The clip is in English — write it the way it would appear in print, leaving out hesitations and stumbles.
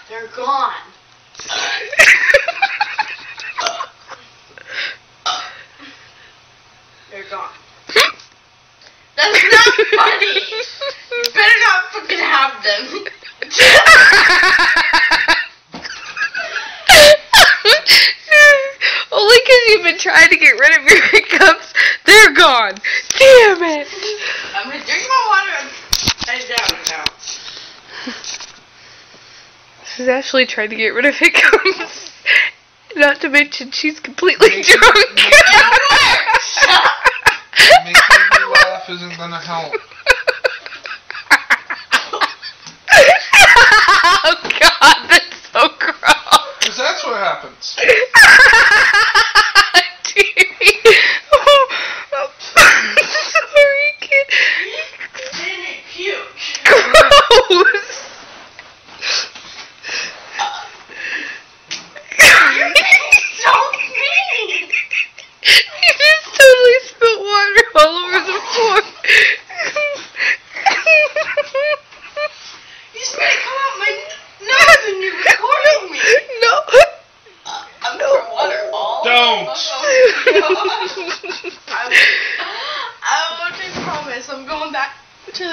They're gone. They're gone. That's not funny. You better not fucking have them. Only because you've been trying to get rid of your hiccups, they're gone. Damn it. I'm gonna drink my water and down now. She's actually trying to get rid of hiccups. Not to mention she's completely drunk. It works. Making me laugh isn't gonna help. Oh God, that's so gross. Because that's what happens. Sorry, kid. Didn't puke. Gross. You're being so mean. You just totally spilled water all over the floor. You just made it come out my nose and you're recording me. No. I'm gonna pour water all Don't. I won't, I promise. I'm going back to